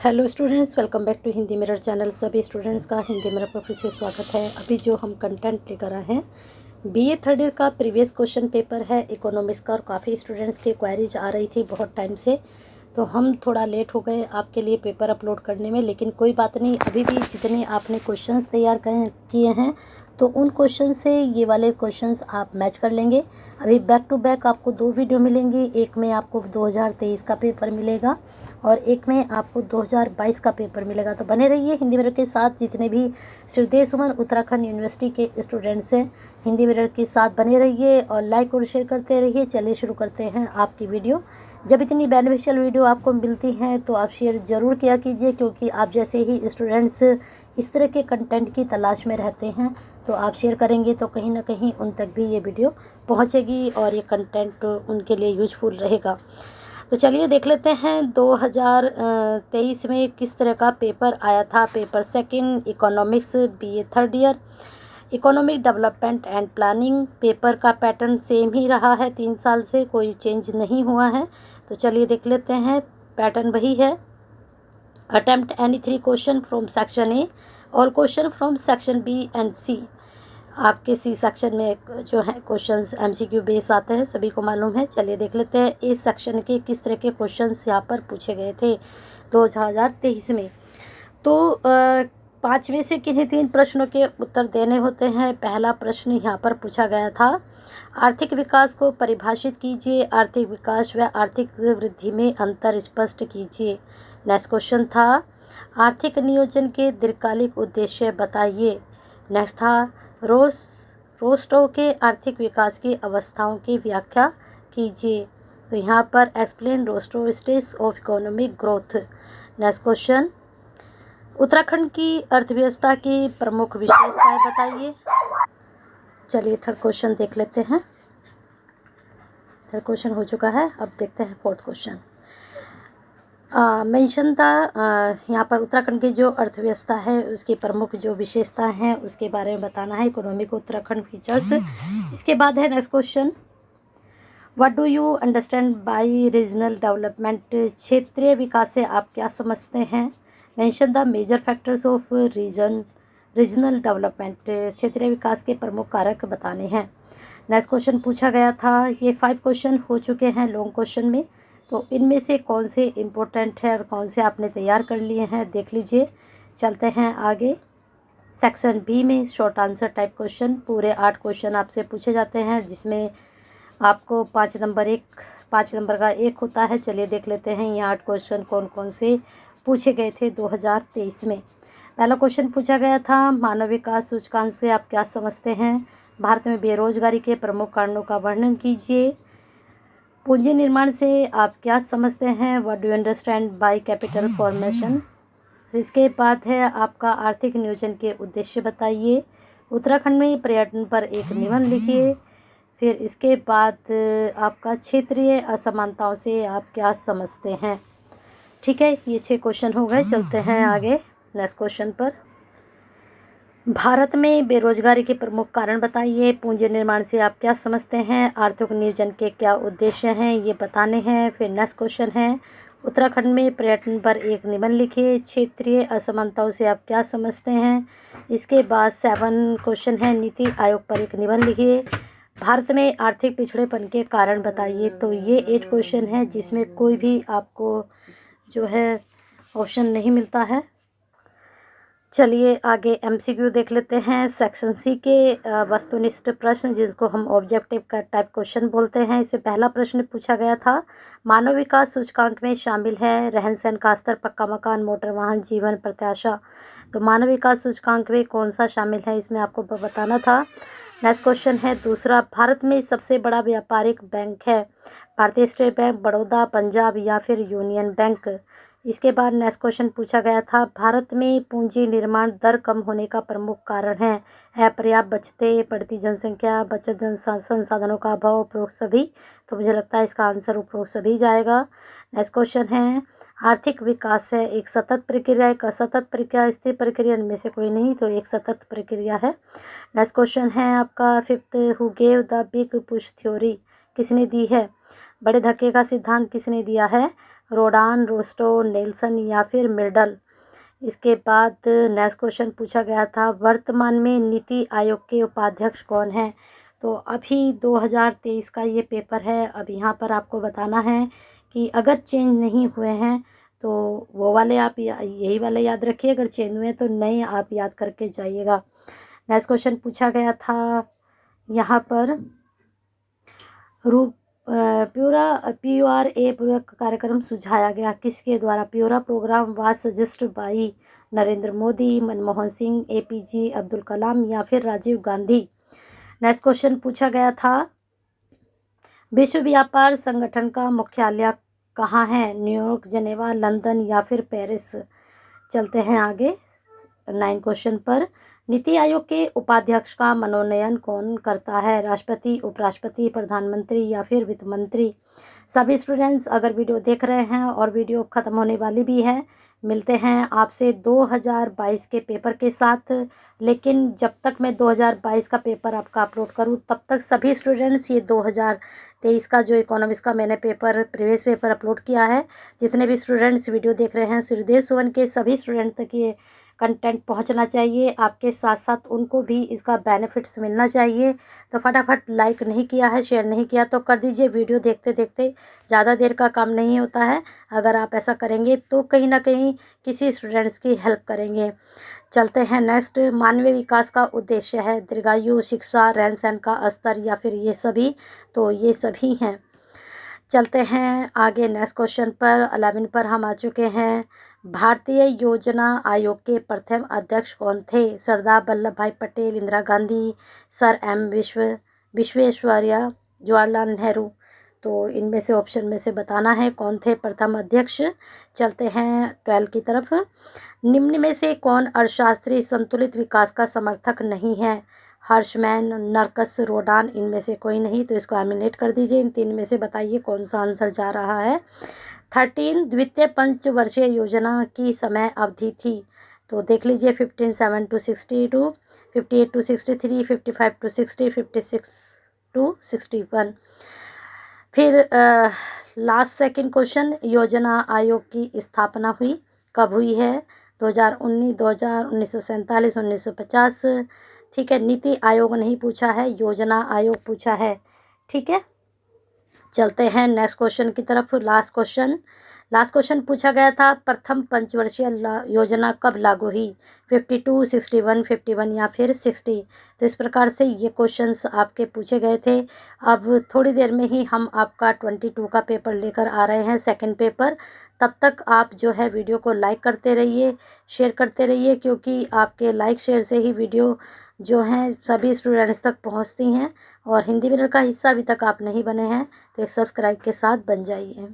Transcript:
Hello students, welcome back to Hindi mirror channel. सभी students का Hindi mirror पर फिर से स्वागत है। अभी जो हम कंटेंट लेकर आए हैं बीए थर्ड ईयर का प्रीवियस क्वेश्चन पेपर है इकोनॉमिक्स का, और काफ़ी स्टूडेंट्स की क्वेरीज आ रही थी बहुत टाइम से, तो हम थोड़ा लेट हो गए आपके लिए पेपर अपलोड करने में। लेकिन कोई बात नहीं, अभी भी जितने आपने क्वेश्चंस तैयार किए हैं तो उन क्वेश्चन से ये वाले क्वेश्चंस आप मैच कर लेंगे। अभी बैक टू बैक आपको दो वीडियो मिलेंगी, एक में आपको 2023 का पेपर मिलेगा और एक में आपको 2022 का पेपर मिलेगा। तो बने रहिए हिंदी मिरर के साथ। जितने भी श्रीदेव सुमन उत्तराखंड यूनिवर्सिटी के स्टूडेंट्स हैं, हिंदी मिरर के साथ बने रहिए और लाइक और शेयर करते रहिए। चलिए शुरू करते हैं आपकी वीडियो। जब इतनी बेनिफिशियल वीडियो आपको मिलती हैं तो आप शेयर ज़रूर किया कीजिए, क्योंकि आप जैसे ही स्टूडेंट्स इस तरह के कंटेंट की तलाश में रहते हैं तो आप शेयर करेंगे तो कहीं ना कहीं उन तक भी ये वीडियो पहुंचेगी और ये कंटेंट उनके लिए यूजफुल रहेगा। तो चलिए देख लेते हैं 2023 में किस तरह का पेपर आया था। Paper second, economics, BA third year, economic development and planning. Paper का पैटर्न सेम ही रहा है, 3 साल से कोई चेंज नहीं हुआ है। तो चलिए देख लेते हैं, पैटर्न वही है। Attempt any 3 question from section A, all question from section B and C. आपके सी सेक्शन में जो है क्वेश्चंस एमसीक्यू बेस आते हैं, सभी को मालूम है। चलिए देख लेते हैं इस सेक्शन के किस तरह के क्वेश्चंस यहाँ पर पूछे गए थे 2023 में। तो 5 में से किन्हीं 3 प्रश्नों के उत्तर देने होते हैं। पहला प्रश्न यहाँ पर पूछा गया था, आर्थिक विकास को परिभाषित कीजिए, आर्थिक विकास व आर्थिक वृद्धि में अंतर स्पष्ट कीजिए। नेक्स्ट क्वेश्चन था, आर्थिक नियोजन के दीर्घकालिक उद्देश्य बताइए। नेक्स्ट था, रोस्टो के आर्थिक विकास की अवस्थाओं की व्याख्या कीजिए। तो यहाँ पर explain Rostow stage of economic growth. Next question, Uttarakhand की अर्थव्यवस्था की प्रमुख विशेषताएं बताइए। चलिए थर्ड क्वेश्चन देख लेते हैं। थर्ड क्वेश्चन हो चुका है, अब देखते हैं फोर्थ क्वेश्चन। मेंशन था यहाँ पर उत्तराखंड की जो अर्थव्यवस्था है उसकी प्रमुख जो विशेषताएं हैं उसके बारे में बताना है, इकोनॉमिक उत्तराखंड फीचर्स। इसके बाद है next question, what do you understand by regional development. क्षेत्रीय विकास से आप क्या समझते हैं। Mention the major factors of regional development. क्षेत्रीय विकास के प्रमुख कारक बताने हैं। नेक्स्ट क्वेश्चन पूछा गया था, ये 5 क्वेश्चन हो चुके हैं लॉन्ग क्वेश्चन में, तो इनमें से कौन से इम्पोर्टेंट है और कौन से आपने तैयार कर लिए हैं देख लीजिए। चलते हैं आगे। सेक्शन बी में शॉर्ट आंसर टाइप क्वेश्चन, पूरे 8 क्वेश्चन आपसे पूछे जाते हैं, जिसमें आपको 5 नंबर का एक होता है। चलिए देख लेते हैं ये 8 क्वेश्चन कौन कौन से पूछे गए थे 2023 में। पहला क्वेश्चन पूछा गया था, मानव विकास सूचकांक से आप क्या समझते हैं। भारत में बेरोजगारी के प्रमुख कारणों का वर्णन कीजिए। पूंजी निर्माण से आप क्या समझते हैं, what do you understand by capital formation. इसके बाद है आपका आर्थिक नियोजन के उद्देश्य बताइए। उत्तराखंड में पर्यटन पर एक निबंध लिखिए। फिर इसके बाद आपका क्षेत्रीय असमानताओं से आप क्या समझते हैं। ठीक है, ये 6 क्वेश्चन हो गए। चलते हैं आगे नेक्स्ट क्वेश्चन पर। भारत में बेरोजगारी के प्रमुख कारण बताइए। पूंजी निर्माण से आप क्या समझते हैं, आर्थिक नियोजन के क्या उद्देश्य हैं ये बताने हैं। फिर नेक्स्ट क्वेश्चन है, उत्तराखंड में पर्यटन पर एक निबंध लिखिए। क्षेत्रीय असमानताओं से आप क्या समझते हैं। इसके बाद 7 क्वेश्चन है, नीति आयोग पर एक निबंध लिखिए। भारत में आर्थिक पिछड़ेपन के कारण बताइए। तो ये 8 क्वेश्चन है जिसमें कोई भी आपको जो है ऑप्शन नहीं मिलता है। चलिए आगे एमसीक्यू देख लेते हैं। सेक्शन सी के वस्तुनिष्ठ प्रश्न, जिसको हम ऑब्जेक्टिव का टाइप क्वेश्चन बोलते हैं। इससे पहला प्रश्न पूछा गया था, मानव विकास सूचकांक में शामिल है रहन सहन का स्तर, पक्का मकान, मोटर वाहन, जीवन प्रत्याशा। तो मानव विकास सूचकांक में कौन सा शामिल है इसमें आपको बताना था। नेक्स्ट क्वेश्चन है दूसरा, भारत में सबसे बड़ा व्यापारिक बैंक है भारतीय स्टेट बैंक, बड़ौदा, पंजाब या फिर यूनियन बैंक। इसके बाद नेक्स्ट क्वेश्चन पूछा गया था, भारत में पूंजी निर्माण दर कम होने का प्रमुख कारण है अपर्याप्त बचतें, बढ़ती जनसंख्या, बचत संसाधनों का अभाव, उपरोक्त सभी। तो मुझे लगता है इसका आंसर उपरोक्त सभी जाएगा। नेक्स्ट क्वेश्चन है, आर्थिक विकास है एक सतत प्रक्रिया, एक असतत प्रक्रिया, स्थिर प्रक्रिया, इनमें से कोई नहीं, तो एक सतत प्रक्रिया है। नेक्स्ट क्वेश्चन है आपका 5th, who gave the big push theory, किसने दी है। बड़े धक्के का सिद्धांत किसने दिया है, रोडान, रोस्टो, नेल्सन या फिर मिर्डल। इसके बाद नेक्स्ट क्वेश्चन पूछा गया था, वर्तमान में नीति आयोग के उपाध्यक्ष कौन हैं? तो अभी 2023 का ये पेपर है। अब यहाँ पर आपको बताना है कि अगर चेंज नहीं हुए हैं तो वो वाले आप यही वाले याद रखिए, अगर चेंज हुए तो नए आप याद करके जाइएगा। नेक्स्ट क्वेश्चन पूछा गया था यहाँ पर, PURA पूरक कार्यक्रम सुझाया गया किसके द्वारा? PURA program was suggested by Narendra Modi, Manmohan Singh, APJ Abdul Kalam या फिर राजीव गांधी। नेक्स्ट क्वेश्चन पूछा गया था, विश्व व्यापार संगठन का मुख्यालय कहाँ है? न्यूयॉर्क, जेनेवा, लंदन या फिर पेरिस। चलते हैं आगे 9 क्वेश्चन पर। नीति आयोग के उपाध्यक्ष का मनोनयन कौन करता है? राष्ट्रपति, उपराष्ट्रपति, प्रधानमंत्री या फिर वित्त मंत्री। सभी स्टूडेंट्स अगर वीडियो देख रहे हैं और वीडियो ख़त्म होने वाली भी है, मिलते हैं आपसे 2022 के पेपर के साथ। लेकिन जब तक मैं 2022 का पेपर आपका अपलोड करूं तब तक सभी स्टूडेंट्स ये 2023 का जो इकोनॉमिक्स का मैंने पेपर प्रीवियस पेपर अपलोड किया है, जितने भी स्टूडेंट्स वीडियो देख रहे हैं, सूर्यदेव सुवन के सभी स्टूडेंट तक ये कंटेंट पहुंचना चाहिए। आपके साथ साथ उनको भी इसका बेनिफिट्स मिलना चाहिए। तो फटाफट लाइक नहीं किया है, शेयर नहीं किया तो कर दीजिए। वीडियो देखते देखते ज़्यादा देर का काम नहीं होता है। अगर आप ऐसा करेंगे तो कहीं ना कहीं किसी स्टूडेंट्स की हेल्प करेंगे। चलते हैं नेक्स्ट, मानवीय विकास का उद्देश्य है दीर्घायु, शिक्षा, रहन सहन का स्तर या फिर ये सभी? तो ये सभी हैं। चलते हैं आगे नेक्स्ट क्वेश्चन पर। 11 पर हम आ चुके हैं। भारतीय योजना आयोग के प्रथम अध्यक्ष कौन थे? सरदार वल्लभ भाई पटेल, इंदिरा गांधी, सर M विश्वेश्वरैया, जवाहरलाल नेहरू। तो इनमें से ऑप्शन में से बताना है कौन थे प्रथम अध्यक्ष। चलते हैं 12 की तरफ। निम्न में से कौन अर्थशास्त्री संतुलित विकास का समर्थक नहीं है? हर्षमैन, नर्कस, रोडान, इनमें से कोई नहीं। तो इसको एलिमिनेट कर दीजिए। इन 3 में से बताइए कौन सा आंसर जा रहा है। 13 द्वितीय पंचवर्षीय योजना की समय अवधि थी। तो देख लीजिए 57 to 62, 58 to 63, 55 to 60, 56 to 61। फिर लास्ट सेकंड क्वेश्चन, योजना आयोग की स्थापना हुई कब हुई है? 2019, 2000, 1947, 1950। ठीक है, नीति आयोग नहीं पूछा है, योजना आयोग पूछा है। ठीक है, चलते हैं नेक्स्ट क्वेश्चन की तरफ। लास्ट क्वेश्चन पूछा गया था, प्रथम पंचवर्षीय योजना कब लागू हुई? 52, 61, 51 या फिर 60। तो इस प्रकार से ये क्वेश्चंस आपके पूछे गए थे। अब थोड़ी देर में ही हम आपका 22 का पेपर लेकर आ रहे हैं, सेकंड पेपर। तब तक आप जो है वीडियो को लाइक करते रहिए, शेयर करते रहिए, क्योंकि आपके लाइक शेयर से ही वीडियो जो हैं सभी स्टूडेंट्स तक पहुंचती हैं। और हिंदी मीडियम का हिस्सा अभी तक आप नहीं बने हैं तो एक सब्सक्राइब के साथ बन जाइए।